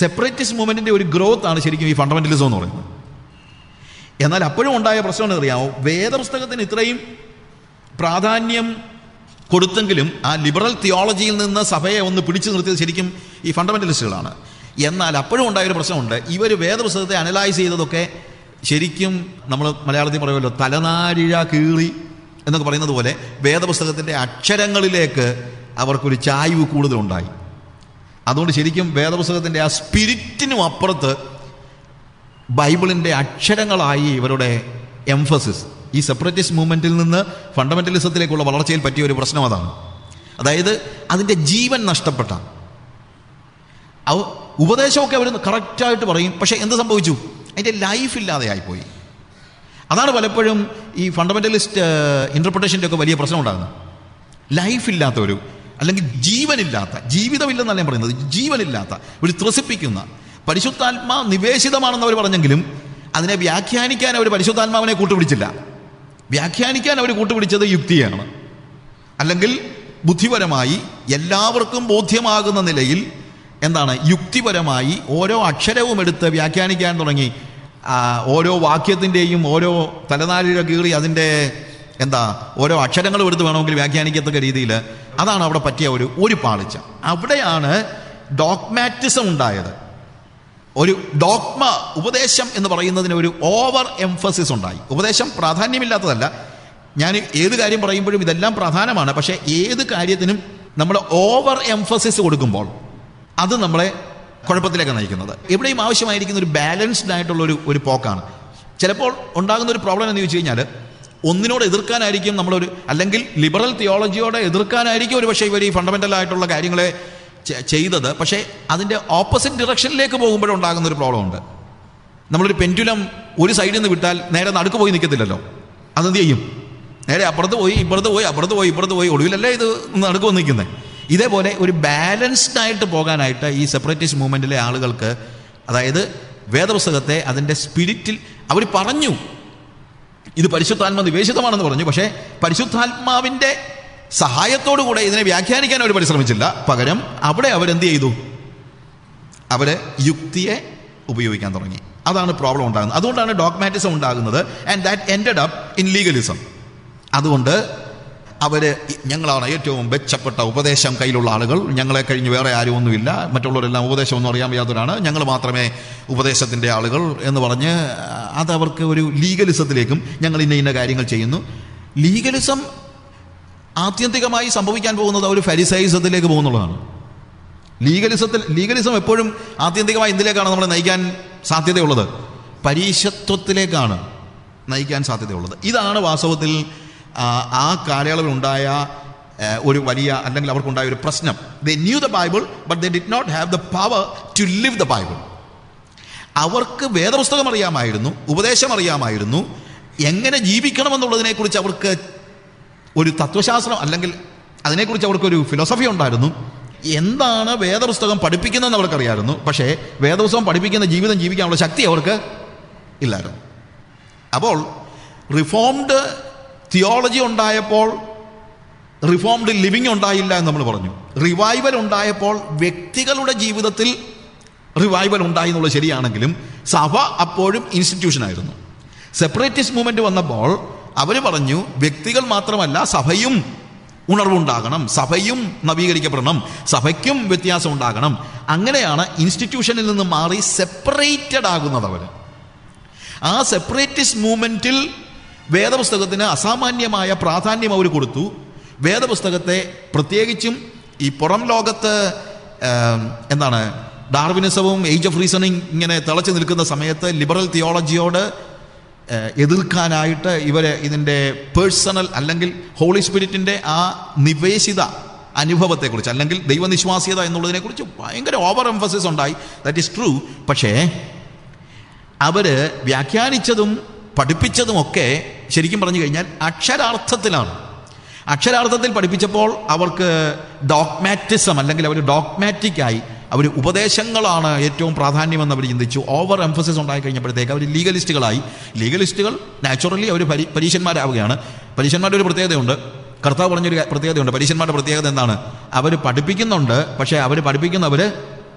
Separatist മൂവ്മെൻറ്റിൻ്റെ ഒരു growth ആണ് ശരിക്കും ഈ ഫണ്ടമെൻ്റലിസം എന്ന് പറയുന്നത്. എന്നാൽ അപ്പോഴും ഉണ്ടായ പ്രശ്നം എന്നറിയാമോ? വേദപുസ്തകത്തിന് ഇത്രയും പ്രാധാന്യം കൊടുത്തെങ്കിലും ആ ലിബറൽ തിയോളജിയിൽ നിന്ന് സഭയെ ഒന്ന് പിടിച്ചു നിർത്തിയത് ശരിക്കും ഈ ഫണ്ടമെൻ്റലിസ്റ്റുകളാണ്. എന്നാൽ അപ്പോഴും ഉണ്ടായൊരു പ്രശ്നമുണ്ട്. ഇവർ വേദപുസ്തകത്തെ അനലൈസ് ചെയ്തതൊക്കെ ശരിക്കും നമ്മൾ മലയാളത്തിൽ പറയുമല്ലോ, തലനാരിഴ കീറി എന്നൊക്കെ പറയുന്നത് പോലെ വേദപുസ്തകത്തിൻ്റെ അക്ഷരങ്ങളിലേക്ക് അവർക്കൊരു ചായ്വ് കൂടുതലുണ്ടായി. അതുകൊണ്ട് ശരിക്കും വേദപുസ്തകത്തിൻ്റെ ആ സ്പിരിറ്റിനും അപ്പുറത്ത് ബൈബിളിൻ്റെ അക്ഷരങ്ങളായി ഇവരുടെ എംഫസിസ്. ഈ സെപ്പറേറ്റിസ്റ്റ് മൂവ്മെൻറ്റിൽ നിന്ന് ഫണ്ടമെൻ്റലിസത്തിലേക്കുള്ള വളർച്ചയിൽ പറ്റിയ ഒരു പ്രശ്നം അതാണ്. അതായത് അതിൻ്റെ ജീവൻ നഷ്ടപ്പെട്ട ഉപദേശമൊക്കെ അവർ കറക്റ്റായിട്ട് പറയും, പക്ഷേ എന്ത് സംഭവിച്ചു? അതിൻ്റെ ലൈഫ് ഇല്ലാതെ ആയിപ്പോയി. അതാണ് പലപ്പോഴും ഈ ഫണ്ടമെൻ്റലിസ്റ്റ് ഇൻ്റർപ്രിട്ടേഷൻ്റെ ഒക്കെ വലിയ പ്രശ്നം ഉണ്ടാകുന്നത്. ലൈഫില്ലാത്ത ഒരു, അല്ലെങ്കിൽ ജീവനില്ലാത്ത, ജീവിതമില്ലെന്നല്ല ഞാൻ പറയുന്നത്, ജീവനില്ലാത്ത ഒരു ത്രസിപ്പിക്കുന്ന, പരിശുദ്ധാത്മാ നിവേശിതമാണെന്ന് അവർ പറഞ്ഞെങ്കിലും അതിനെ വ്യാഖ്യാനിക്കാൻ അവർ പരിശുദ്ധാത്മാവിനെ കൂട്ടുപിടിച്ചില്ല. വ്യാഖ്യാനിക്കാൻ അവർ കൂട്ടുപിടിച്ചത് യുക്തിയാണ്, അല്ലെങ്കിൽ ബുദ്ധിപരമായി എല്ലാവർക്കും ബോധ്യമാകുന്ന നിലയിൽ എന്താണ് യുക്തിപരമായി ഓരോ അക്ഷരവും എടുത്ത് വ്യാഖ്യാനിക്കാൻ തുടങ്ങി. ഓരോ വാക്യത്തിൻ്റെയും ഓരോ തലനാരിഴ കീറി അതിൻ്റെ ഓരോ അക്ഷരങ്ങളും എടുത്ത് വേണമെങ്കിൽ വ്യാഖ്യാനിക്കത്തക്ക രീതിയിൽ. അതാണ് അവിടെ പറ്റിയ ഒരു പാളിച്ച. അവിടെയാണ് ഡോഗ്മാറ്റിസം ഉണ്ടായത്. ഒരു ഡോഗ്മ, ഉപദേശം എന്ന് പറയുന്നതിന് ഒരു ഓവർ എംഫസിസ് ഉണ്ടായി. ഉപദേശം പ്രാധാന്യമില്ലാത്തതല്ല. ഞാൻ ഏത് കാര്യം പറയുമ്പോഴും ഇതെല്ലാം പ്രധാനമാണ്. പക്ഷേ ഏത് കാര്യത്തിനും നമ്മൾ ഓവർ എംഫസിസ് കൊടുക്കുമ്പോൾ അത് നമ്മളെ കുഴപ്പത്തിലേക്ക് നയിക്കുന്നത്. എവിടെയും ആവശ്യമായിരിക്കുന്ന ഒരു ബാലൻസ്ഡ് ആയിട്ടുള്ള ഒരു പോക്കാണ്. ചിലപ്പോൾ ഉണ്ടാകുന്ന ഒരു പ്രോബ്ലം എന്ന് ചോദിച്ചു കഴിഞ്ഞാൽ, ഒന്നിനോട് എതിർക്കാനായിരിക്കും നമ്മളൊരു, അല്ലെങ്കിൽ ലിബറൽ തിയോളജിയോടെ എതിർക്കാനായിരിക്കും ഒരു പക്ഷേ ഇവർ ഈ ഫണ്ടമെൻ്റൽ ആയിട്ടുള്ള കാര്യങ്ങളെ ചെയ്തത്. പക്ഷേ അതിൻ്റെ ഓപ്പോസിറ്റ് ഡിറക്ഷനിലേക്ക് പോകുമ്പോഴുണ്ടാകുന്ന ഒരു പ്രോബ്ലം ഉണ്ട്. നമ്മളൊരു പെൻഡുലം ഒരു സൈഡിൽ നിന്ന് വിട്ടാൽ നേരെ നടുക്ക് പോയി നിൽക്കത്തില്ലല്ലോ. അതെന്ത് ചെയ്യും? നേരെ അപ്പുറത്ത് പോയി, ഇപ്പുറത്ത് പോയി, അപ്പുറത്ത് പോയി, ഇപ്പുറത്ത് പോയി, ഒടുവിലല്ലേ ഇത് നടുക്ക് വന്ന് നിൽക്കുന്നത്. ഇതേപോലെ ഒരു ബാലൻസ്ഡ് ആയിട്ട് പോകാനായിട്ട് ഈ സെപ്പറേറ്റിസ്റ്റ് മൂവ്മെൻറ്റിലെ ആളുകൾക്ക്, അതായത് വേദപുസ്തകത്തെ അതിൻ്റെ സ്പിരിറ്റിൽ അവർ പറഞ്ഞു, ഇത് പരിശുദ്ധാത്മ നിവേശിതമാണെന്ന് പറഞ്ഞു. പക്ഷേ പരിശുദ്ധാത്മാവിൻ്റെ സഹായത്തോടുകൂടെ ഇതിനെ വ്യാഖ്യാനിക്കാൻ അവർ പരിശ്രമിച്ചില്ല. പകരം അവിടെ അവരെന്ത് ചെയ്തു? അവർ യുക്തിയെ ഉപയോഗിക്കാൻ തുടങ്ങി. അതാണ് പ്രോബ്ലം ഉണ്ടാകുന്നത്. അതുകൊണ്ടാണ് ഡോഗ്മാറ്റിസം ഉണ്ടാകുന്നത്. And that ended up in legalism. അതുകൊണ്ട് അവർ, ഞങ്ങളാണ് ഏറ്റവും മെച്ചപ്പെട്ട ഉപദേശം കയ്യിലുള്ള ആളുകൾ, ഞങ്ങളെ കഴിഞ്ഞ് വേറെ ആരും ഒന്നുമില്ല, മറ്റുള്ളവരെല്ലാം ഉപദേശമൊന്നും അറിയാൻ വയ്യാത്തവരാണ്, ഞങ്ങൾ മാത്രമേ ഉപദേശത്തിൻ്റെ ആളുകൾ എന്ന് പറഞ്ഞ് അതവർക്ക് ഒരു ലീഗലിസത്തിലേക്കും, ഞങ്ങൾ ഇന്ന കാര്യങ്ങൾ ചെയ്യുന്നു. ലീഗലിസം ആത്യന്തികമായി സംഭവിക്കാൻ പോകുന്നത് ഒരു ഫരിസൈസത്തിലേക്ക് പോകുന്നുള്ളതാണ്. ലീഗലിസം എപ്പോഴും ആത്യന്തികമായി എന്തിലേക്കാണ് നമ്മളെ നയിക്കാൻ സാധ്യതയുള്ളത്? പരീശത്വത്തിലേക്കാണ് നയിക്കാൻ സാധ്യതയുള്ളത്. ഇതാണ് വാസ്തവത്തിൽ ആ കാലയളവിലുണ്ടായ ഒരു വലിയ, അല്ലെങ്കിൽ അവർക്കുണ്ടായ ഒരു പ്രശ്നം. They knew the Bible but they did not have the power to live the Bible. അവർക്ക് വേദപുസ്തകം അറിയാമായിരുന്നു, ഉപദേശം അറിയാമായിരുന്നു, എങ്ങനെ ജീവിക്കണമെന്നുള്ളതിനെക്കുറിച്ച് അവർക്ക് ഒരു തത്വശാസ്ത്രം, അല്ലെങ്കിൽ അതിനെക്കുറിച്ച് അവർക്കൊരു ഫിലോസഫി ഉണ്ടായിരുന്നു. എന്താണ് വേദപുസ്തകം പഠിപ്പിക്കുന്നതെന്ന് അവർക്കറിയായിരുന്നു. പക്ഷേ വേദപുസ്തകം പഠിപ്പിക്കുന്ന ജീവിതം ജീവിക്കാനുള്ള ശക്തി അവർക്ക് ഇല്ലായിരുന്നു. അപ്പോൾ റിഫോംഡ് തിയോളജി ഉണ്ടായപ്പോൾ റിഫോംഡ് ലിവിങ് ഉണ്ടായില്ല എന്ന് നമ്മൾ പറഞ്ഞു. റിവൈവൽ ഉണ്ടായപ്പോൾ വ്യക്തികളുടെ ജീവിതത്തിൽ റിവൈവൽ ഉണ്ടായി എന്നുള്ളത് ശരിയാണെങ്കിലും സഭ അപ്പോഴും ഇൻസ്റ്റിറ്റ്യൂഷനായിരുന്നു. സെപ്പറേറ്റിസ്റ്റ് മൂവ്മെൻറ്റ് വന്നപ്പോൾ അവർ പറഞ്ഞു, വ്യക്തികൾ മാത്രമല്ല, സഭയും ഉണർവുണ്ടാകണം, സഭയും നവീകരിക്കപ്പെടണം, സഭയ്ക്കും വ്യത്യാസം ഉണ്ടാകണം. അങ്ങനെയാണ് ഇൻസ്റ്റിറ്റ്യൂഷനിൽ നിന്ന് മാറി സെപ്പറേറ്റഡ് ആകുന്നത് അവർ. ആ സെപ്പറേറ്റിസ്റ്റ് മൂവ്മെൻറ്റിൽ വേദപുസ്തകത്തിന് അസാമാന്യമായ പ്രാധാന്യം അവർ കൊടുത്തു. വേദപുസ്തകത്തെ പ്രത്യേകിച്ചും ഈ പുറം ലോകത്ത് ഡാർവിനിസവും ഏജ് ഓഫ് റീസണിങ് ഇങ്ങനെ തിളച്ചു നിൽക്കുന്ന സമയത്ത് ലിബറൽ തിയോളജിയോട് എതിർക്കാനായിട്ട് ഇവർ ഇതിൻ്റെ പേഴ്സണൽ, അല്ലെങ്കിൽ ഹോളി സ്പിരിറ്റിൻ്റെ ആ നിവേശിത അനുഭവത്തെക്കുറിച്ച്, അല്ലെങ്കിൽ ദൈവനിശ്വാസ്യത എന്നുള്ളതിനെക്കുറിച്ച് ഭയങ്കര ഓവർ എംഫസിസ് ഉണ്ടായി. That is true. പക്ഷേ അവർ വ്യാഖ്യാനിച്ചതും പഠിപ്പിച്ചതുമൊക്കെ ശരിക്കും പറഞ്ഞു കഴിഞ്ഞാൽ അക്ഷരാർത്ഥത്തിലാണ്. അക്ഷരാർത്ഥത്തിൽ പഠിപ്പിച്ചപ്പോൾ അവർക്ക് ഡോഗ്മാറ്റിസം, അല്ലെങ്കിൽ അവർ ഡോഗ്മാറ്റിക്കായി, അവർ ഉപദേശങ്ങളാണ് ഏറ്റവും പ്രാധാന്യമെന്ന് അവർ ചിന്തിച്ചു. ഓവർ എംഫസിസ് ഉണ്ടായി കഴിഞ്ഞപ്പോഴത്തേക്ക് അവർ ലീഗലിസ്റ്റുകളായി. ലീഗലിസ്റ്റുകൾ നാച്ചുറലി അവർ പരീശന്മാരാവുകയാണ്. പരീശന്മാരുടെ ഒരു പ്രത്യേകതയുണ്ട്, കർത്താവ് പറഞ്ഞൊരു പ്രത്യേകതയുണ്ട്. പരീശന്മാരുടെ പ്രത്യേകത എന്താണ്? അവർ പഠിപ്പിക്കുന്നുണ്ട്, പക്ഷേ അവർ പഠിപ്പിക്കുന്നവർ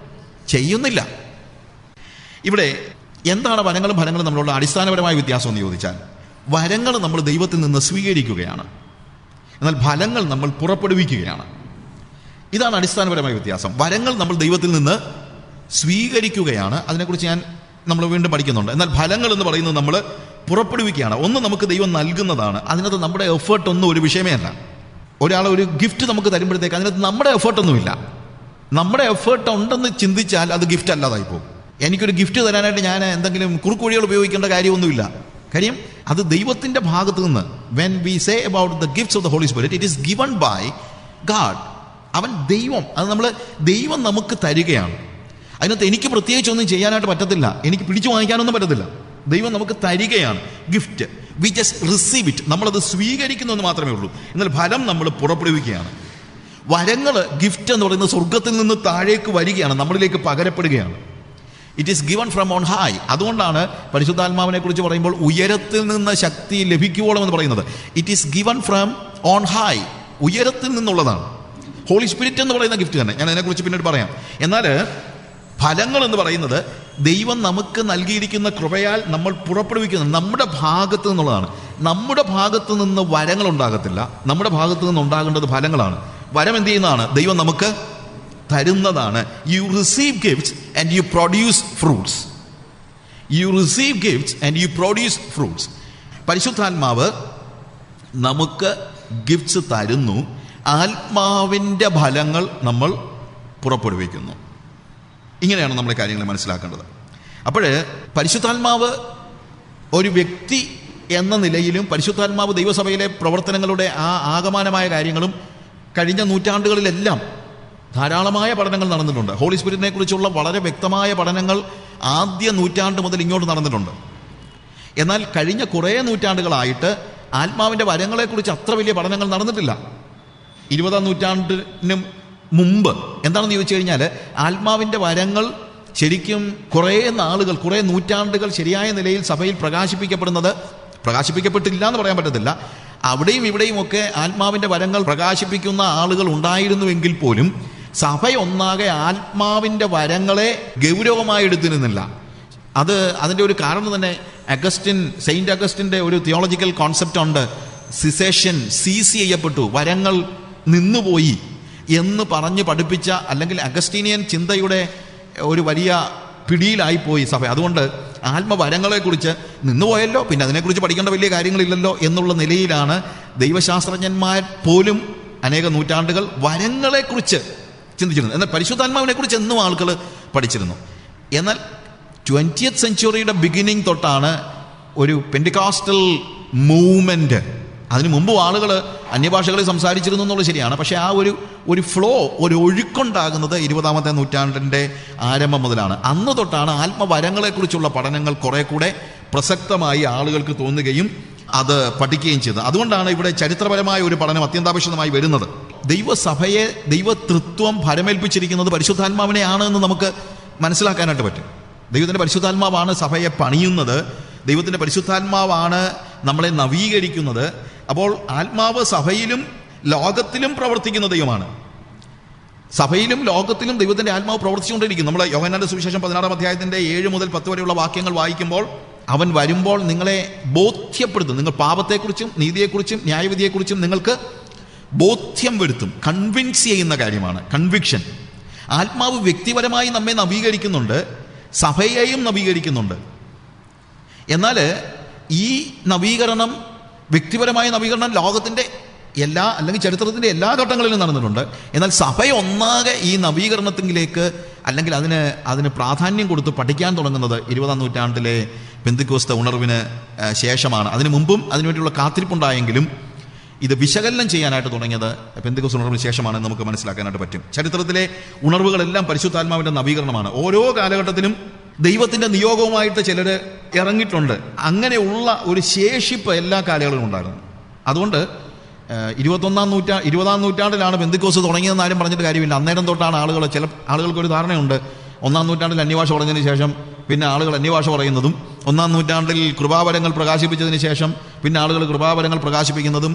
ചെയ്യുന്നില്ല. ഇവിടെ എന്താണ് വരങ്ങളും ഫലങ്ങളും നമ്മളുള്ള അടിസ്ഥാനപരമായ വ്യത്യാസം എന്ന് ചോദിച്ചാൽ, വരങ്ങൾ നമ്മൾ ദൈവത്തിൽ നിന്ന് സ്വീകരിക്കുകയാണ്, എന്നാൽ ഫലങ്ങൾ നമ്മൾ പുറപ്പെടുവിക്കുകയാണ്. ഇതാണ് അടിസ്ഥാനപരമായ വ്യത്യാസം. വരങ്ങൾ നമ്മൾ ദൈവത്തിൽ നിന്ന് സ്വീകരിക്കുകയാണ്, അതിനെക്കുറിച്ച് നമ്മൾ വീണ്ടും പഠിക്കുന്നുണ്ട്. എന്നാൽ ഫലങ്ങൾ എന്ന് പറയുന്നത് നമ്മൾ പുറപ്പെടുവിക്കുകയാണ്. ഒന്ന് നമുക്ക് ദൈവം നൽകുന്നതാണ്, അതിനകത്ത് നമ്മുടെ എഫേർട്ട് ഒന്നും ഒരു വിഷയമേ അല്ല. ഒരാൾ ഒരു ഗിഫ്റ്റ് നമുക്ക് തരുമ്പോഴത്തേക്ക് അതിനകത്ത് നമ്മുടെ എഫേർട്ടൊന്നുമില്ല. നമ്മുടെ എഫേർട്ട് ഉണ്ടെന്ന് ചിന്തിച്ചാൽ അത് ഗിഫ്റ്റ് അല്ലാതായി പോകും. എനിക്കൊരു ഗിഫ്റ്റ് തരാനായിട്ട് ഞാൻ എന്തെങ്കിലും കുറുക്കുവഴികൾ ഉപയോഗിക്കേണ്ട കാര്യമൊന്നുമില്ല. കാര്യം അത് ദൈവത്തിൻ്റെ ഭാഗത്ത് നിന്ന്. When we say about the gifts of the holy spirit, it is given by God. അവൻ ദൈവം, അത് ദൈവം നമുക്ക് തരികയാണ്. അതിനകത്ത് എനിക്ക് പ്രത്യേകിച്ചൊന്നും ചെയ്യാനായിട്ട് പറ്റത്തില്ല, എനിക്ക് പിടിച്ചു വാങ്ങിക്കാനൊന്നും പറ്റത്തില്ല. ദൈവം നമുക്ക് തരികയാണ് gift. We just receive it. നമ്മളത് സ്വീകരിക്കുന്നു എന്ന് മാത്രമേ ഉള്ളൂ. എന്നാൽ ഫലം നമ്മൾ പുറപ്പെടുവിക്കുകയാണ്. വരങ്ങൾ, ഗിഫ്റ്റ് എന്ന് പറയുന്നത് സ്വർഗത്തിൽ നിന്ന് താഴേക്ക് വരികയാണ്, നമ്മളിലേക്ക് പകരപ്പെടുകയാണ്. It is given from on high. അതുകൊണ്ടാണ് പരിശുദ്ധാത്മാവിനെ കുറിച്ച് പറയുമ്പോൾ ഉയരത്തിൽ നിന്ന് ശക്തി ലഭിക്കുവോളം എന്ന് പറയുന്നത്. It is given from on high, ഉയരത്തിൽ നിന്നുള്ളതാണ്. ഹോളി സ്പിരിറ്റ് എന്ന് പറയുന്ന ഗിഫ്റ്റ് തന്നെ, ഞാൻ അതിനെക്കുറിച്ച് പിന്നീട് പറയാം. എന്നാൽ ഫലങ്ങൾ എന്ന് പറയുന്നത് ദൈവം നമുക്ക് നൽകിയിരിക്കുന്ന കൃപയാൽ നമ്മൾ പുറപ്പെടുവിക്കുന്നത് നമ്മുടെ ഭാഗത്ത് നിന്നുള്ളതാണ്. നമ്മുടെ ഭാഗത്ത് നിന്ന് വരങ്ങൾ ഉണ്ടാകത്തില്ല, നമ്മുടെ ഭാഗത്ത് നിന്ന് ഉണ്ടാകേണ്ടത് ഫലങ്ങളാണ്. വരം എന്ത് ചെയ്യുന്നതാണ്? ദൈവം നമുക്ക് തരുന്നതാണ്. U receive gifts and you produce fruits. U receive gifts and you produce fruits. പരിശുദ്ധാത്മാവ് നമുക്ക് ഗിഫ്റ്റ്സ് തരുന്നു, ആത്മാവിൻ്റെ ഫലങ്ങൾ നമ്മൾ പുറപ്പെടുവിക്കുന്നു. ഇങ്ങനെയാണ് നമ്മൾ കാര്യങ്ങൾ മനസ്സിലാക്കേണ്ടത്. അപ്പോൾ പരിശുദ്ധാത്മാവ് ഒരു വ്യക്തി എന്ന നിലയിലും പരിശുദ്ധാത്മാവ് ദൈവസഭയിലെ പ്രവർത്തനങ്ങളുടെ ആ ആകമാനമായ കാര്യങ്ങളും കഴിഞ്ഞ നൂറ്റാണ്ടുകളിലെല്ലാം ധാരാളമായ പഠനങ്ങൾ നടന്നിട്ടുണ്ട്. ഹോളി സ്പിരിറ്റിനെ കുറിച്ചുള്ള വളരെ വ്യക്തമായ പഠനങ്ങൾ ആദ്യ നൂറ്റാണ്ട് മുതൽ ഇങ്ങോട്ട് നടന്നിട്ടുണ്ട്. എന്നാൽ കഴിഞ്ഞ കുറേ നൂറ്റാണ്ടുകളായിട്ട് ആത്മാവിൻ്റെ വരങ്ങളെക്കുറിച്ച് അത്ര വലിയ പഠനങ്ങൾ നടന്നിട്ടില്ല. 20-ാം നൂറ്റാണ്ടിന് മുമ്പ് എന്താണെന്ന് ചോദിച്ചു കഴിഞ്ഞാൽ, ആത്മാവിൻ്റെ വരങ്ങൾ ശരിക്കും കുറേ നാളുകൾ, കുറേ നൂറ്റാണ്ടുകൾ ശരിയായ നിലയിൽ സഭയിൽ പ്രകാശിപ്പിക്കപ്പെട്ടില്ല എന്ന് പറയാൻ പറ്റത്തില്ല. അവിടെയും ഇവിടെയും ഒക്കെ ആത്മാവിൻ്റെ വരങ്ങൾ പ്രകാശിപ്പിക്കുന്ന ആളുകൾ ഉണ്ടായിരുന്നുവെങ്കിൽ പോലും സഭയൊന്നാകെ ആത്മാവിൻ്റെ വരങ്ങളെ ഗൗരവമായി എടുത്തിരുന്നില്ല. അതിൻ്റെ ഒരു കാരണം തന്നെ സെയിൻറ്റ് അഗസ്റ്റിൻ്റെ ഒരു തിയോളജിക്കൽ കോൺസെപ്റ്റ് ഉണ്ട്. സിസേഷൻ, സീസ് ചെയ്യപ്പെട്ടു, വരങ്ങൾ നിന്നുപോയി എന്ന് പറഞ്ഞ് പഠിപ്പിച്ച, അല്ലെങ്കിൽ അഗസ്റ്റീനിയൻ ചിന്തയുടെ ഒരു വലിയ പിടിയിലായിപ്പോയി സഭ. അതുകൊണ്ട് ആത്മവരങ്ങളെക്കുറിച്ച് നിന്നുപോയല്ലോ, പിന്നെ അതിനെക്കുറിച്ച് പഠിക്കേണ്ട വലിയ കാര്യങ്ങളില്ലല്ലോ എന്നുള്ള നിലയിലാണ് ദൈവശാസ്ത്രജ്ഞന്മാർ പോലും അനേക നൂറ്റാണ്ടുകൾ വരങ്ങളെക്കുറിച്ച് ചിന്തിച്ചിരുന്നു. എന്നാൽ പരിശുദ്ധാത്മാവിനെക്കുറിച്ച് എന്നും ആളുകൾ പഠിച്ചിരുന്നു. എന്നാൽ 20th സെഞ്ച്വറിയുടെ ബിഗിനിങ് തൊട്ടാണ് ഒരു പെന്റിക്കോസ്റ്റൽ മൂവ്മെൻറ്റ്. അതിനു മുമ്പ് ആളുകൾ അന്യഭാഷകളിൽ സംസാരിച്ചിരുന്നു എന്നുള്ളത് ശരിയാണ്. പക്ഷേ ആ ഒരു ഫ്ലോ, ഒരു ഒഴുക്കുണ്ടാകുന്നത് 20ാമത്തെ നൂറ്റാണ്ടിൻ്റെ ആരംഭം മുതലാണ്. അന്ന് തൊട്ടാണ് ആത്മവരങ്ങളെക്കുറിച്ചുള്ള പഠനങ്ങൾ കുറെ കൂടെ പ്രസക്തമായി ആളുകൾക്ക് തോന്നുകയും അത് പഠിക്കുകയും ചെയ്തത്. അതുകൊണ്ടാണ് ഇവിടെ ചരിത്രപരമായ ഒരു പഠനം അത്യന്താപേക്ഷിതമായി വരുന്നത്. ദൈവസഭയെ, ദൈവതൃത്വം ഫലമേൽപ്പിച്ചിരിക്കുന്നത് പരിശുദ്ധാത്മാവിനെയാണ് എന്ന് നമുക്ക് മനസ്സിലാക്കാനായിട്ട് പറ്റും. ദൈവത്തിൻ്റെ പരിശുദ്ധാത്മാവാണ് സഭയെ പണിയുന്നത്, ദൈവത്തിൻ്റെ പരിശുദ്ധാത്മാവാണ് നമ്മളെ നവീകരിക്കുന്നത്. അപ്പോൾ ആത്മാവ് സഭയിലും ലോകത്തിലും പ്രവർത്തിക്കുന്ന ദൈവമാണ്. സഭയിലും ലോകത്തിലും ദൈവത്തിൻ്റെ ആത്മാവ് പ്രവർത്തിച്ചുകൊണ്ടിരിക്കുന്നു. നമ്മൾ യോഹന്നാന്റെ സുവിശേഷം 16-ാം അധ്യായത്തിൻ്റെ 7 മുതൽ 10 വരെയുള്ള വാക്യങ്ങൾ വായിക്കുമ്പോൾ, അവൻ വരുമ്പോൾ നിങ്ങളെ ബോധ്യപ്പെടുത്തും, നിങ്ങൾ പാപത്തെക്കുറിച്ചും നീതിയെക്കുറിച്ചും ന്യായവിധിയെക്കുറിച്ചും നിങ്ങൾക്ക് ബോധ്യം വരുത്തും. കൺവിൻസ് ചെയ്യുന്ന കാര്യമാണ് കൺവിക്ഷൻ. ആത്മാവ് വ്യക്തിപരമായി നമ്മെ നവീകരിക്കുന്നുണ്ട്, സഭയെയും നവീകരിക്കുന്നുണ്ട്. എന്നാൽ ഈ നവീകരണം, വ്യക്തിപരമായ നവീകരണം ലോകത്തിൻ്റെ അല്ലെങ്കിൽ ചരിത്രത്തിൻ്റെ എല്ലാ ഘട്ടങ്ങളിലും നടന്നിട്ടുണ്ട്. എന്നാൽ സഭയൊന്നാകെ ഈ നവീകരണത്തിലേക്ക്, അല്ലെങ്കിൽ അതിന് പ്രാധാന്യം കൊടുത്ത് പഠിക്കാൻ തുടങ്ങുന്നത് 20ാം നൂറ്റാണ്ടിലെ പെന്തിക്കോസ്ത ഉണർവിന് ശേഷമാണ്. അതിനു മുമ്പും അതിനുവേണ്ടിയുള്ള കാത്തിരിപ്പുണ്ടായെങ്കിലും ഇത് വിശകലനം ചെയ്യാനായിട്ട് തുടങ്ങിയത് പെന്തിക്കോസ്ത ഉണർവിന് ശേഷമാണെന്ന് നമുക്ക് മനസ്സിലാക്കാനായിട്ട് പറ്റും. ചരിത്രത്തിലെ ഉണർവുകളെല്ലാം പരിശുദ്ധാത്മാവിൻ്റെ നവീകരണമാണ്. ഓരോ കാലഘട്ടത്തിലും ദൈവത്തിൻ്റെ നിയോഗവുമായിട്ട് ചിലർ ഇറങ്ങിയിട്ടുണ്ട്. അങ്ങനെയുള്ള ഒരു ശേഷിപ്പ് എല്ലാ കാലങ്ങളിലും ഉണ്ടായിരുന്നു. അതുകൊണ്ട് 20ാം നൂറ്റാണ്ടിലാണ് പെന്തിക്കോസ്ത് തുടങ്ങിയതെന്ന് ആരും പറഞ്ഞിട്ട് കാര്യമില്ല. അന്നേരം തൊട്ടാണ് ചില ആളുകൾക്കൊരു ധാരണയുണ്ട്, 1-ാം നൂറ്റാണ്ടിൽ അന്യഭാഷ പറഞ്ഞതിന് ശേഷം പിന്നെ ആളുകൾ അന്യഭാഷ പറയുന്നതും, 1-ാം നൂറ്റാണ്ടിൽ കൃപാവരങ്ങൾ പ്രകാശിപ്പിച്ചതിന് ശേഷം പിന്നെ ആളുകൾ കൃപാവരങ്ങൾ പ്രകാശിപ്പിക്കുന്നതും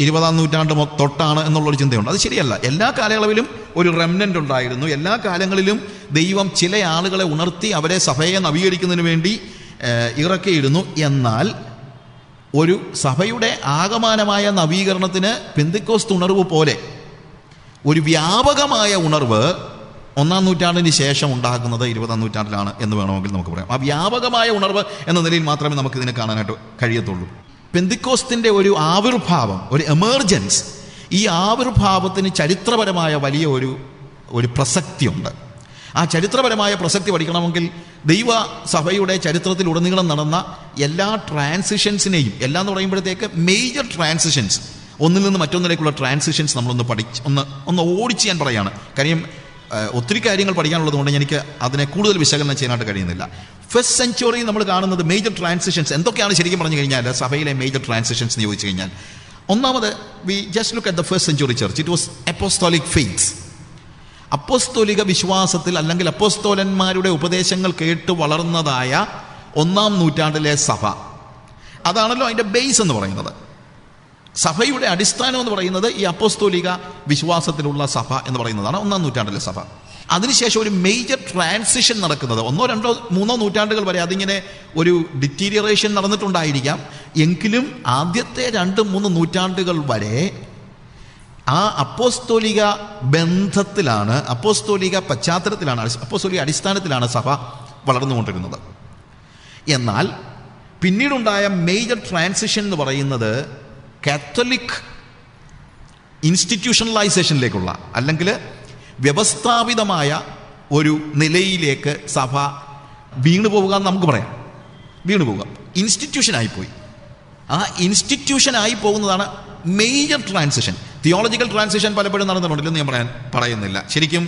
20ാം നൂറ്റാണ്ട് തൊട്ടാണ് എന്നുള്ളൊരു ചിന്തയുണ്ട്. അത് ശരിയല്ല. എല്ലാ കാലയളവിലും ഒരു റെമനന്റ് ഉണ്ടായിരുന്നു. എല്ലാ കാലങ്ങളിലും ദൈവം ചില ആളുകളെ ഉണർത്തി അവരെ സഭയെ നവീകരിക്കുന്നതിന് വേണ്ടി ഇറക്കിയിടുന്നു. എന്നാൽ ഒരു സഭയുടെ ആകമാനമായ നവീകരണത്തിന് പെന്തിക്കോസ്ത് ഉണർവ് പോലെ ഒരു വ്യാപകമായ ഉണർവ് 1-ാം നൂറ്റാണ്ടിന് ശേഷം ഉണ്ടാകുന്നത് 20-ാം നൂറ്റാണ്ടിലാണ് എന്ന് വേണമെങ്കിൽ നമുക്ക് പറയാം. ആ വ്യാപകമായ ഉണർവ് എന്ന നിലയിൽ മാത്രമേ നമുക്കിതിനെ കാണാനായിട്ട് കഴിയത്തുള്ളൂ. പെന്തിക്കോസ്തിൻ്റെ ഒരു ആവിർഭാവം, ഒരു എമർജൻസ്, ഈ ആവിർഭാവത്തിന് ചരിത്രപരമായ വലിയ ഒരു പ്രസക്തിയുണ്ട്. ആ ചരിത്രപരമായ പ്രസക്തി പഠിക്കണമെങ്കിൽ ദൈവ സഭയുടെ ചരിത്രത്തിൽ ഉടനീളം നടന്ന എല്ലാ ട്രാൻസിഷൻസിനെയും, എല്ലാം എന്ന് പറയുമ്പോഴത്തേക്ക് മേജർ ട്രാൻസിഷൻസ്, ഒന്നിൽ നിന്ന് മറ്റൊന്നിലേക്കുള്ള ട്രാൻസിഷൻസ് നമ്മളൊന്ന് ഒന്ന് ഓടിച്ച് ഞാൻ പറയുകയാണ്. കാര്യം ഒത്തിരി കാര്യങ്ങൾ പഠിക്കാനുള്ളത് കൊണ്ട് എനിക്ക് അതിനെ കൂടുതൽ വിശകലനം ചെയ്യാനായിട്ട് കഴിയുന്നില്ല. ഫസ്റ്റ് സെഞ്ചുറി നമ്മൾ കാണുന്നത് മേജർ ട്രാൻസിഷൻസ് എന്തൊക്കെയാണ് ശരിക്കും പറഞ്ഞു കഴിഞ്ഞാൽ സഭയിലെ മേജർ ട്രാൻസിഷൻസ് എന്ന് ചോദിച്ചു കഴിഞ്ഞാൽ, ഒന്നാമത് we just look at the first century church. It was apostolic faith. അപ്പോസ്തോലിക വിശ്വാസത്തിൽ അല്ലെങ്കിൽ അപ്പോസ്തോലന്മാരുടെ ഉപദേശങ്ങൾ കേട്ട് വളർന്നതായ 1-ാം നൂറ്റാണ്ടിലെ സഭ, അതാണല്ലോ അതിൻ്റെ ബേസ് എന്ന് പറയുന്നത്. സഭയുടെ അടിസ്ഥാനം എന്ന് പറയുന്നത് ഈ അപ്പോസ്തോലിക വിശ്വാസത്തിലുള്ള സഭ എന്ന് പറയുന്നതാണ് 1-ാം നൂറ്റാണ്ടിലെ സഭ. അതിനുശേഷം ഒരു മേജർ ട്രാൻസിഷൻ നടക്കുന്നത് 1, 2, 3 നൂറ്റാണ്ടുകൾ വരെ അതിങ്ങനെ ഒരു ഡിറ്റീരിയറേഷൻ നടന്നിട്ടുണ്ടായിരിക്കാം. എങ്കിലും ആദ്യത്തെ 2, 3 നൂറ്റാണ്ടുകൾ വരെ ആ അപ്പോസ്തോലിക ബന്ധത്തിലാണ്, അപ്പോസ്തോലിക പശ്ചാത്തലത്തിലാണ്, അപ്പോസ്തോലിക അടിസ്ഥാനത്തിലാണ് സഭ വളർന്നുകൊണ്ടിരുന്നത്. എന്നാൽ പിന്നീടുണ്ടായ മേജർ ട്രാൻസിഷൻ എന്ന് പറയുന്നത് കാത്തലിക് ഇൻസ്റ്റിറ്റ്യൂഷണലൈസേഷനിലേക്കുള്ള, അല്ലെങ്കിൽ വ്യവസ്ഥാപിതമായ ഒരു നിലയിലേക്ക് സഭ വീണുപോവുക എന്ന് നമുക്ക് പറയാം. വീണുപോവുക, ഇൻസ്റ്റിറ്റ്യൂഷനായിപ്പോയി. ആ ഇൻസ്റ്റിറ്റ്യൂഷനായി പോകുന്നതാണ് മേജർ ട്രാൻസിഷൻ. തിയോളജിക്കൽ ട്രാൻസിഷൻ പലപ്പോഴും നടന്നിട്ടുണ്ടെന്ന് ഞാൻ പറയുന്നില്ല. ശരിക്കും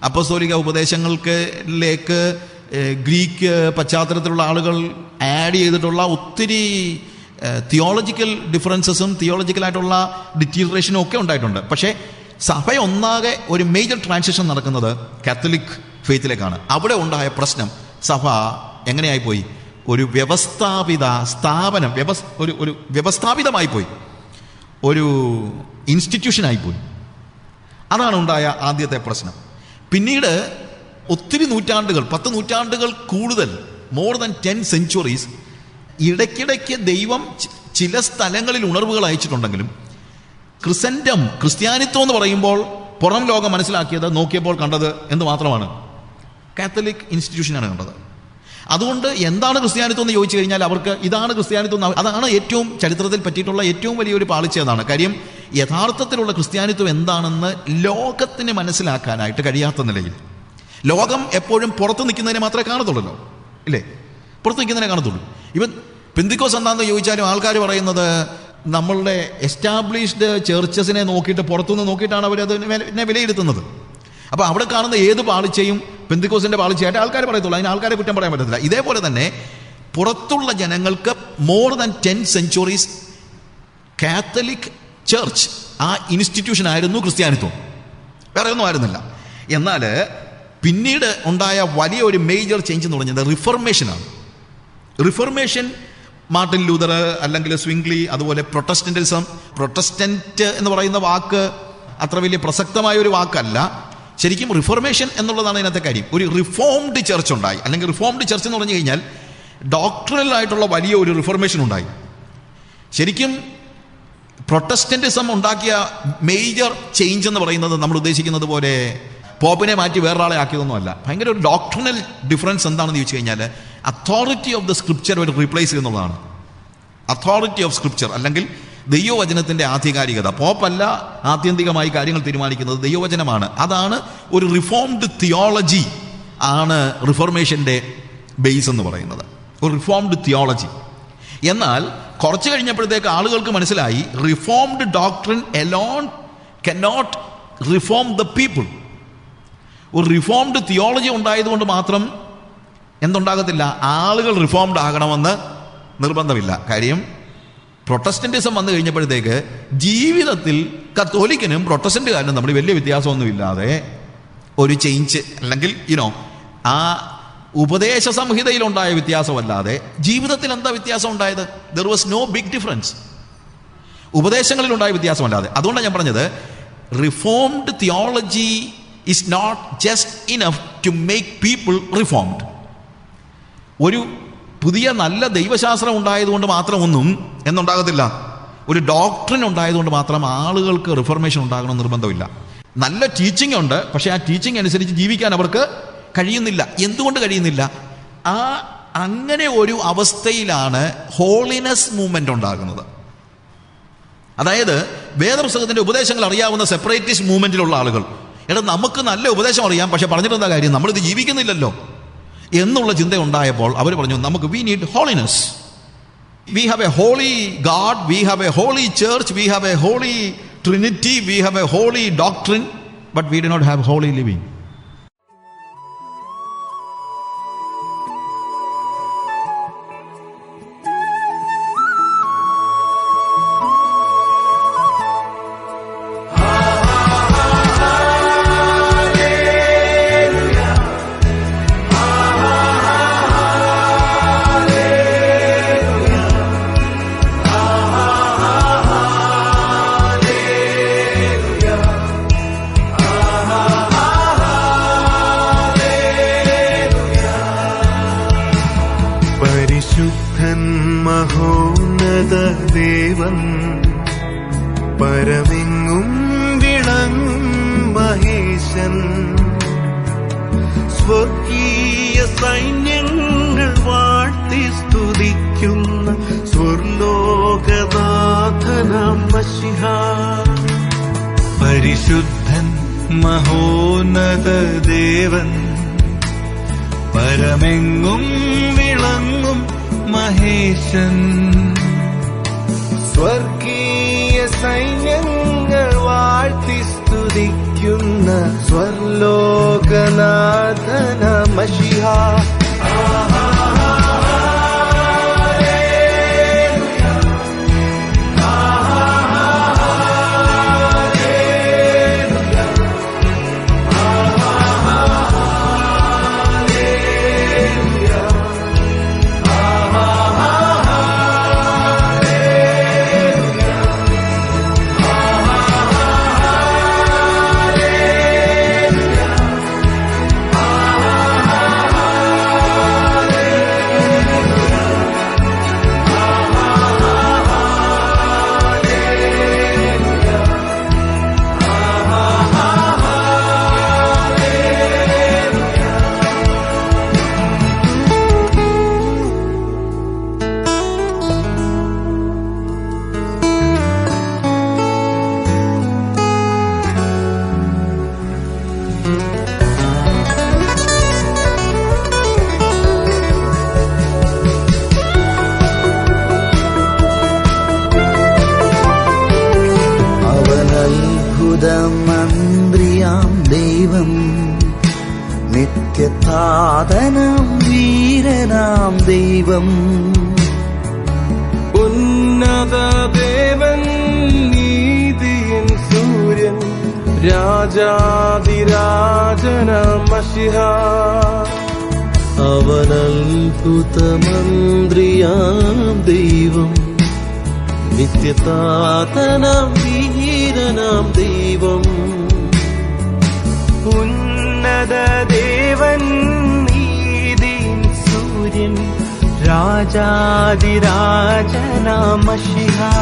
അപ്പോസ്തോലിക ഉപദേശങ്ങളിലേക്ക് ഗ്രീക്ക് പശ്ചാത്തലത്തിലുള്ള ആളുകൾ ആഡ് ചെയ്തിട്ടുള്ള ഒത്തിരി തിയോളജിക്കൽ ഡിഫറൻസസും തിയോളജിക്കലായിട്ടുള്ള ഡിറ്റീറിയേഷനും ഒക്കെ ഉണ്ടായിട്ടുണ്ട്. പക്ഷേ സഭയൊന്നാകെ ഒരു മേജർ ട്രാൻസിഷൻ നടക്കുന്നത് കാത്തലിക് ഫെയ്ത്തിലേക്കാണ്. അവിടെ ഉണ്ടായ പ്രശ്നം, സഭ എങ്ങനെയായിപ്പോയി? ഒരു വ്യവസ്ഥാപിത സ്ഥാപനം, ഒരു വ്യവസ്ഥാപിതമായി പോയി, ഒരു ഇൻസ്റ്റിറ്റ്യൂഷനായിപ്പോയി. അതാണ് ഉണ്ടായ ആദ്യത്തെ പ്രശ്നം. പിന്നീട് ഒത്തിരി നൂറ്റാണ്ടുകൾ, 10 നൂറ്റാണ്ടുകൾ കൂടുതൽ, മോർ ദാൻ 10 സെഞ്ച്വറീസ്, ഇടയ്ക്കിടയ്ക്ക് ദൈവം ചില സ്ഥലങ്ങളിൽ ഉണർവുകൾ അയച്ചിട്ടുണ്ടെങ്കിലും ക്രിസ്ത്യാനിത്വം എന്ന് പറയുമ്പോൾ പുറം ലോകം മനസ്സിലാക്കിയത്, നോക്കിയപ്പോൾ കണ്ടത് എന്ന് മാത്രമാണ്, കാത്തലിക് ഇൻസ്റ്റിറ്റ്യൂഷനാണ് കണ്ടത്. അതുകൊണ്ട് എന്താണ് ക്രിസ്ത്യാനിത്വം എന്ന് ചോദിച്ചു കഴിഞ്ഞാൽ അവർക്ക് ഇതാണ് ക്രിസ്ത്യാനിത്വം. അതാണ് ഏറ്റവും ചരിത്രത്തിൽ പറ്റിയിട്ടുള്ള ഏറ്റവും വലിയൊരു പാളിച്ച. അതാണ് കാര്യം. യഥാർത്ഥത്തിലുള്ള ക്രിസ്ത്യാനിത്വം എന്താണെന്ന് ലോകത്തിന് മനസ്സിലാക്കാനായിട്ട് കഴിയാത്ത നിലയിൽ, ലോകം എപ്പോഴും പുറത്ത് നിൽക്കുന്നതിനെ മാത്രമേ കാണത്തുള്ളൂ, ഇല്ലേ? പുറത്ത് നിൽക്കുന്നതിനെ കാണത്തുള്ളൂ. ഇവൻ പെന്തിക്കോസ് എന്താണെന്ന് ചോദിച്ചാലും ആൾക്കാർ പറയുന്നത് നമ്മളുടെ എസ്റ്റാബ്ലിഷ്ഡ് ചേർച്ചസിനെ നോക്കിയിട്ട്, പുറത്തുനിന്ന് നോക്കിയിട്ടാണ് അവരതിനെ വിലയിരുത്തുന്നത്. അപ്പോൾ അവിടെ കാണുന്ന ഏത് പാളിച്ചയും പെന്തിക്കോസിന്റെ പാളിച്ചയായിട്ട് ആൾക്കാർ പറയത്തുള്ളൂ. അതിന് ആൾക്കാരെ കുറ്റം പറയാൻ പറ്റത്തില്ല. ഇതേപോലെ തന്നെ പുറത്തുള്ള ജനങ്ങൾക്ക് more than 10 centuries Catholic church ആ ഇൻസ്റ്റിറ്റ്യൂഷൻ ആയിരുന്നു ക്രിസ്ത്യാനിത്വം, വേറെ ഒന്നും ആയിരുന്നില്ല. എന്നാൽ പിന്നീട് ഉണ്ടായ വലിയ ഒരു മേജർ ചേഞ്ച് എന്ന് പറഞ്ഞത് റിഫർമേഷനാണ്. റിഫർമേഷൻ മാർട്ടിൻ ലൂതർ, അല്ലെങ്കിൽ സ്വിംഗ്ലി, അതുപോലെ പ്രൊട്ടസ്റ്റന്റിസം. പ്രൊട്ടസ്റ്റന്റ് എന്ന് പറയുന്ന വാക്ക് അത്ര വലിയ പ്രസക്തമായ ഒരു വാക്കല്ല. ശരിക്കും റിഫർമേഷൻ എന്നുള്ളതാണ് ഇതിനകത്തെ കാര്യം. ഒരു റിഫോംഡ് ചർച്ച് ഉണ്ടായി, അല്ലെങ്കിൽ റിഫോംഡ് ചർച്ച് എന്ന് പറഞ്ഞു കഴിഞ്ഞാൽ ഡോക്ട്രിനലായിട്ടുള്ള വലിയ ഒരു റിഫർമേഷൻ ഉണ്ടായി. ശരിക്കും പ്രൊട്ടസ്റ്റന്റിസം ഉണ്ടാക്കിയ മേജർ ചേഞ്ച് എന്ന് പറയുന്നത് നമ്മൾ ഉദ്ദേശിക്കുന്നത് പോലെ പോപ്പിനെ മാറ്റി വേറൊരാളെ ആക്കിയതൊന്നുമല്ല. ഭയങ്കര ഒരു ഡോക്ട്രിനൽ ഡിഫറൻസ് എന്താണെന്ന് ചോദിച്ചു കഴിഞ്ഞാൽ അതോറിറ്റി ഓഫ് ദ സ്ക്രിപ്ചർ ഒരു റീപ്ലേസ് ചെയ്യുന്നതാണ്. അതോറിറ്റി ഓഫ് സ്ക്രിപ്ചർ, അല്ലെങ്കിൽ ദൈവവചനത്തിൻ്റെ ആധികാരികത. പോപ്പല്ല ആത്യന്തികമായി കാര്യങ്ങൾ തീരുമാനിക്കുന്നത്, ദൈവവചനമാണ്. അതാണ് ഒരു റിഫോംഡ് തിയോളജി ആണ് റിഫോർമേഷൻ്റെ ബേസ് എന്ന് പറയുന്നത്, ഒരു റിഫോംഡ് തിയോളജി. എന്നാൽ കുറച്ച് കഴിഞ്ഞപ്പോഴത്തേക്ക് ആളുകൾക്ക് മനസ്സിലായി reformed doctrine Elon cannot reform the people. ഒരു റിഫോംഡ് തിയോളജി ഉണ്ടായതുകൊണ്ട് മാത്രം എന്തുണ്ടാകത്തില്ല, ആളുകൾ റിഫോംഡ് ആകണമെന്ന് നിർബന്ധമില്ല. കാര്യം പ്രൊട്ടസ്റ്റന്റിസം വന്നു കഴിഞ്ഞപ്പോഴത്തേക്ക് ജീവിതത്തിൽ കത്തോലിക്കനും പ്രൊട്ടസ്റ്റന്റുകാരനും തമ്മിൽ വലിയ വ്യത്യാസമൊന്നുമില്ലാതെ ഒരു ചേഞ്ച്, അല്ലെങ്കിൽ ആ ഉപദേശ സംഹിതയിലുണ്ടായ വ്യത്യാസമല്ലാതെ ജീവിതത്തിൽ എന്താ വ്യത്യാസം ഉണ്ടായത്? There was no big difference. ഉപദേശങ്ങളിലുണ്ടായ വ്യത്യാസമല്ലാതെ. അതുകൊണ്ടാണ് ഞാൻ പറഞ്ഞത് reformed theology is not just enough to make people reformed. ഒരു പുതിയ നല്ല ദൈവശാസ്ത്രം ഉണ്ടായതുകൊണ്ട് മാത്രമൊന്നും എന്നുണ്ടാകത്തില്ല. ഒരു ഡോക്ട്രിൻ ഉണ്ടായതുകൊണ്ട് മാത്രം ആളുകൾക്ക് റിഫർമേഷൻ ഉണ്ടാകണമെന്ന് നിർബന്ധമില്ല. നല്ല ടീച്ചിങ് ഉണ്ട്, പക്ഷെ ആ ടീച്ചിങ് അനുസരിച്ച് ജീവിക്കാൻ അവർക്ക് കഴിയുന്നില്ല. എന്തുകൊണ്ട് കഴിയുന്നില്ല? അങ്ങനെ ഒരു അവസ്ഥയിലാണ് ഹോളിനെസ് മൂവ്മെന്റ് ഉണ്ടാകുന്നത്. അതായത് വേദപുസ്തകത്തിന്റെ ഉപദേശങ്ങൾ അറിയാവുന്ന സെപ്പറേറ്റിസ്റ്റ് മൂവ്മെന്റിലുള്ള ആളുകൾ, നമുക്ക് നല്ല ഉപദേശം അറിയാം, പക്ഷെ പറഞ്ഞിട്ടെന്താ കാര്യം, നമ്മളിത് ജീവിക്കുന്നില്ലല്ലോ എന്നുള്ള ചിന്ത ഉണ്ടായപ്പോൾ അവർ പറഞ്ഞു, നമുക്ക് we need holiness. We have a holy God, we have a holy church, we have a holy trinity, we have a holy doctrine, but we do not have holy living. പരിശുദ്ധൻ മഹോന്നത ദേവൻ, പരമെങ്ങും വിളങ്ങും മഹേശൻ, സ്വർഗീയ സൈന്യങ്ങൾ വാഴ്ത്തി സ്തുതിക്കുന്ന സ്വർലോകനാഥനാം മശിഹാ. പരിശുദ്ധൻ മഹോന്നത ദേവൻ, പരമെങ്ങും വിളങ്ങും മഹേശൻ, സ്വർഗീയ സൈന്യങ്ങൾ വാഴ്ത്തി സ്തുതിക്കുന്ന സ്വർലോകനാഥന മശിഹാ. മന്ത്രിയാം ദൈവം, നിത്യതാതനാം വീരനാം ദൈവം, ഉന്നത ദേവൻ, നീതിയിൻ സൂര്യൻ, രാജാതിരാജനാം മശിഹാ. അവൻ അത്ഭുതമന്ത്രിയാം ദൈവം, നിത്യതാതനാം വീരനാം ദൈവം, ഉന്നത ദേവൻ, നീതിൻ സൂര്യൻ, രാജാതിരാജനാം മശിഹാ.